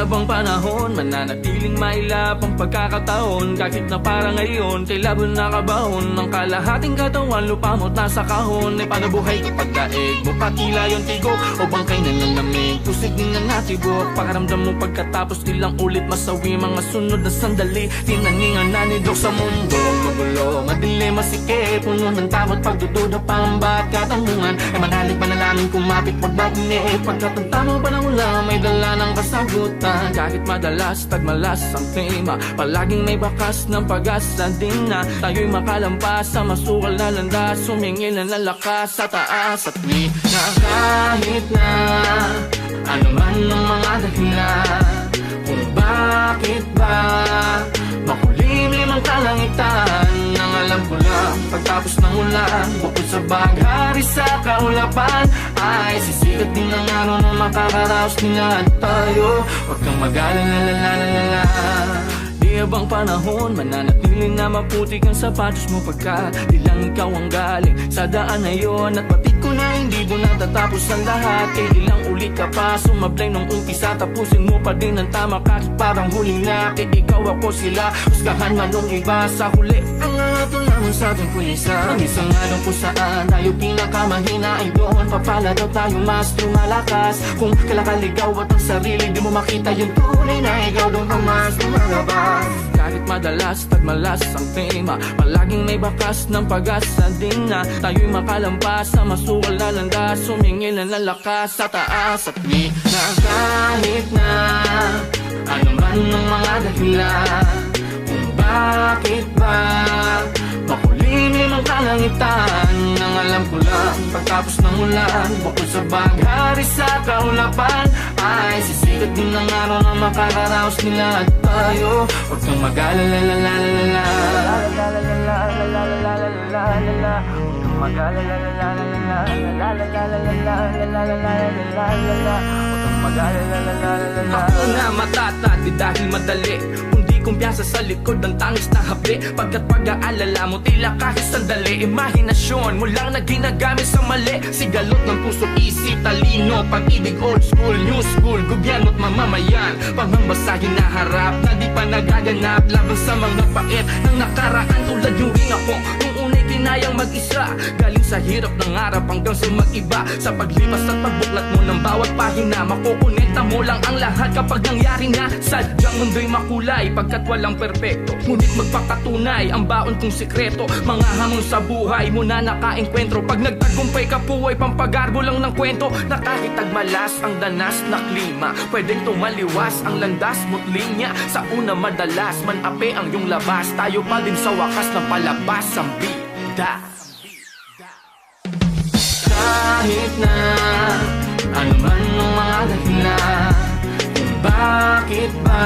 habang panahon, mananatiling mailap ang pagkakataon. Kahit na para ngayon, kay laban nakabahon ng kalahating katawan, lupa mo't nasa kahon. Ay paano buhay kapag daig mo patila yung tigo o bangkay na ng lamig, pusig din na natibok. Pakaramdam mo pagkatapos ilang ulit masawi, mga sunod na sandali, tinaningan na nidok sa mundo. Magulo, madilim, masikip, puno ng takot, pagdududa, pamba at katanungan. Ay manalig, manalangin, kumapit, pagbaginig. Pagkatanta mo pa ng ulam, may dala ng kasagutan. Kahit madalas, tagmalas ang tema, palaging may bakas ng pag-asa din na tayo'y makalampas sa masukal na landas. Sumingil na lakas sa taas at tuwi na kahit na ano man ang mga dahilan kung bakit ba makulimlim ang kalangitan. Nang alam ko lang, pagtapos ng ulan, bukod sa baghari sa kaulapan, ay sisikat din ang araw na makakaraos nila tayo. Huwag kang mag-alala. Di habang panahon, mananatili na maputik ang sapatos mo pagka di lang ikaw ang galing sa daan na yun. At batid ko na hindi mo natatapos ang lahat, kay ilang ulit ka pa sumablay nung umpisa. Tapusin mo pa din ang tama kahit parang huling na. Kay ikaw ako sila, husgahan man nung iba. Sa huli, ang ato lamang sa ating pulisa. Ang isang araw kung saan tayo pinakamahina, ay doon papala daw tayo mas lumalakas. Kung kalakaligaw at ang sarili, di mo makita yung tunay na ikaw, doon ka mas lumalabas. Kahit madalas, tagmalas ang tema, palaging may bakas ng pag-asa din na tayo'y makalampas sa masukal na landas. Sumingil na lakas sa taas at tuwi na kahit na ano man ang mga dahilan kung bakit ba makulimlim ang kalangitan. Nang alam ko lang, pagtapos ng ulan, bukod sa baghari sa kaulapan, ay sisikat din ang araw na makakaraos nila tayo. Huwag kang mag-alala. Ako na matatati dahil madali, kumpiyansa sa likod ng tangis na hapli. Pagkat pag-aalala mo tila kahit sandali, imahinasyon mo lang na ginagamit sa mali. Sigalot ng puso, isip, talino, pag-ibig, old school, new school, gobyerno't mamamayan. Panghambasahin na harap na di pa nagaganap, laban sa mga pait ng nakaraan. Tulad yung rin ako nung una'y kinayang mag-isa, galing sa hirap ng harap hanggang sa mag-iba. Sa paglipas at pagbuklat mo ng bawat pahina, makukonekta mo lang ang lahat kapag nangyari na. Sadyang mundo'y makulay pagkat walang perpekto, ngunit magpakatunay ang baon kong sikreto. Mga hamon sa buhay mo na nakaengkwentro, pag nagtagumpay ka po ay pampagarbo lang ng kwento. Na kahit tagmalas ang danas na klima, pwedeng tumaliwas ang landas mo't linya. Sa una madalas manape ang iyong labas, tayo pa din sa wakas ng palabas ang bida. Kahit na ano man ang mga dahilan kung bakit ba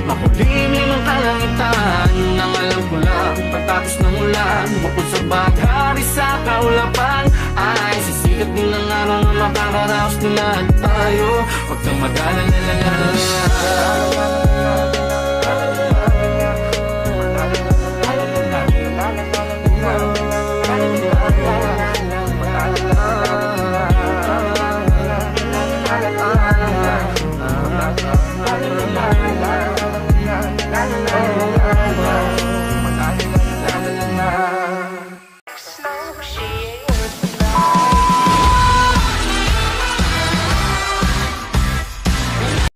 makulimlim ang kalangitan. Nang alam ko lang, pagtapos ng ulan, bukod sa baghari sa kaulapan, ay sisikat din ang araw na makakaraos nila tayo. Huwag kang mag-alala.